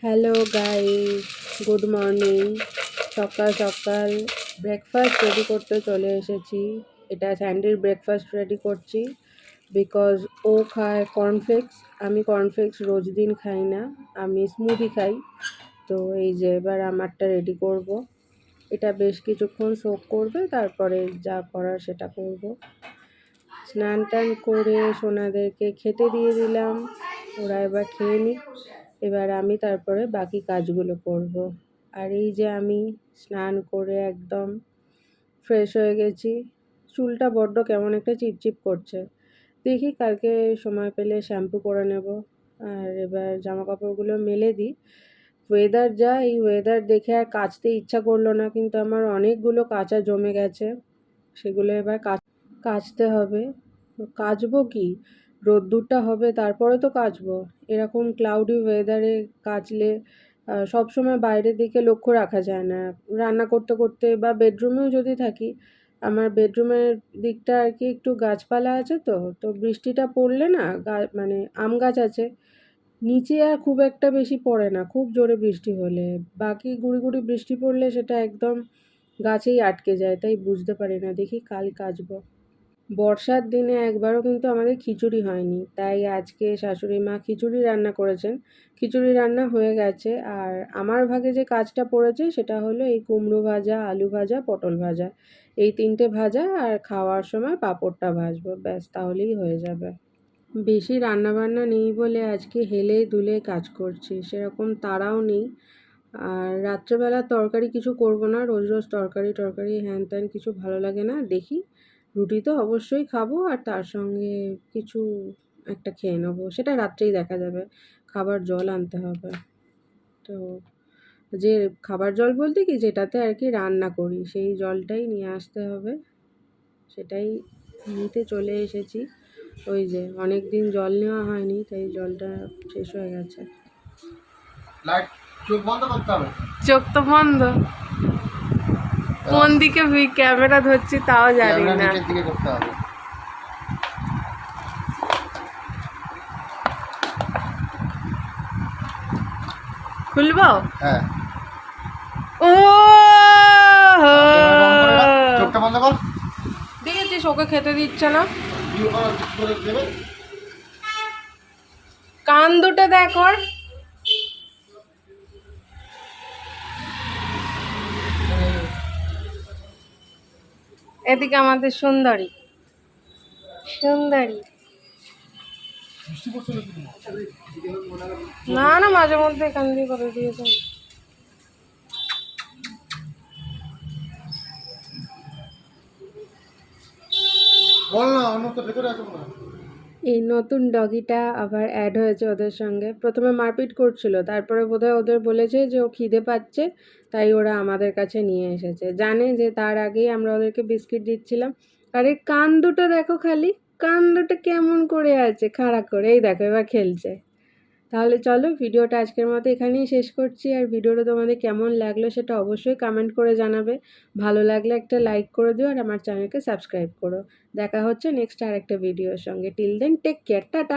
Hello guys, good morning. সকাল সকাল breakfast ready করতে চলে এসেছি। এটা স্যান্ডির ব্রেকফাস্ট রেডি করছি বিকজ ও খায় কর্নফ্লেক্স। আমি কর্নফ্লেক্স রোজ দিন খাই না, আমি স্মুদি খাই। তো এই যে এবার আমারটা রেডি করব। এটা বেশ কিছুক্ষণ সোক করবে, তারপরে যা করার সেটা করব। স্নান টান করে সোনাদেরকে খেতে দিয়ে দিলাম, ওরা এবার খেয়ে নিক। এবার আমি তারপরে বাকি কাজগুলো করব। আর এই যে আমি স্নান করে একদম ফ্রেশ হয়ে গেছি। চুলটা বড্ড কেমন একটা চিপচিপ করছে, দেখি কালকে সময় পেলে শ্যাম্পু করে নেব। আর এবার জামা কাপড়গুলো মেলে দিই। ওয়েদার যা, এই ওয়েদার দেখে আর কাচতে ইচ্ছা করলো না, কিন্তু আমার অনেকগুলো কাচা জমে গেছে, সেগুলো এবার কাচতে হবে। কাচবো কি, রোদ্দুরটা হবে তারপরে তো কাচবো। এরকম ক্লাউডি ওয়েদারে কাচলে সবসময় বাইরের দিকে লক্ষ্য রাখা যায় না। রান্না করতে করতে বা বেডরুমেও যদি থাকি, আমার বেডরুমের দিকটা আর কি একটু গাছপালা আছে, তো বৃষ্টিটা পড়লে না মানে আম গাছ আছে, নিচে আর খুব একটা বেশি পড়ে না খুব জোরে বৃষ্টি হলে। বাকি গুঁড়ি গুঁড়ি বৃষ্টি পড়লে সেটা একদম গাছেই আটকে যায়, তাই বুঝতে পারি না। দেখি কাল কাচবো। বর্ষার দিনে একবারও কিন্তু আমাদের খিচুড়ি হয়নি, তাই আজকে শাশুড়ি মা খিচুড়ি রান্না করেছেন। খিচুড়ি রান্না হয়ে গেছে, আর আমার ভাগে যে কাজটা পড়েছে সেটা হলো এই কুমড়ো ভাজা, আলু ভাজা, পটল ভাজা, এই তিনটে ভাজা, আর খাওয়ার সময় পাঁপড়টা ভাজবো, ব্যাস তাহলেই হয়ে যাবে। বেশি রান্নাবান্না নেই বলে আজকে হেলে দুলে কাজ করছি, সেরকম তাড়াও নেই। আর রাত্রেবেলা তরকারি কিছু করব না, রোজ রোজ তরকারি টরকারি হ্যান ত্যান কিছু ভালো লাগে না। দেখি, রুটি তো অবশ্যই খাবো, আর তার সঙ্গে কিছু একটা খেয়ে নেবো, সেটা রাত্রেই দেখা যাবে। খাবার জল আনতে হবে। তো যে খাবার জল বলতে কি, যেটাতে আর কি রান্না করি সেই জলটাই নিয়ে আসতে হবে, সেটাই নিতে চলে এসেছি। ওই যে অনেক দিন জল নেওয়া হয়নি, তাই জলটা শেষ হয়ে গেছে। চোখ তো বন্ধ, কোন দিকে ক্যামেরা ধরছি তাও জানি না। খুলবো? হ্যাঁ। ও চোখটা বন্ধ কর। দেখেছিস, ওকে খেতে দিচ্ছে না। কান দুটো দেখ ওর। এদিকে আমাদের সুন্দরী সুন্দরী। না না, মাঝে মধ্যে এখান দিয়ে করে দিয়েছে। বল না, অন্য তো ভেতরে আছে না। এই নতুন ডগিটা আবার অ্যাড হয়েছে ওদের সঙ্গে। প্রথমে মারপিট করছিল, তারপরে বোধহয় ওদের বলেছে যে ও খিদে পাচ্ছে, তাই ওরা আমাদের কাছে নিয়ে এসেছে। জানে যে তার আগেই আমরা ওদেরকে বিস্কিট দিচ্ছিলাম। আর এই কান দুটো দেখো, খালি কান দুটো কেমন করে আছে খাড়া করে, এই দেখো এবার খেলছে। তাহলে চলো, ভিডিওটা আজকের মতো এখানেই শেষ করছি। আর ভিডিওটা তোমাদের কেমন লাগলো সেটা অবশ্যই কমেন্ট করে জানাবে। ভালো লাগলে একটা লাইক করে দিও, আর আমার চ্যানেলকে সাবস্ক্রাইব করো। দেখা হচ্ছে নেক্সট আর একটা ভিডিওর সঙ্গে। Till then take care, tata.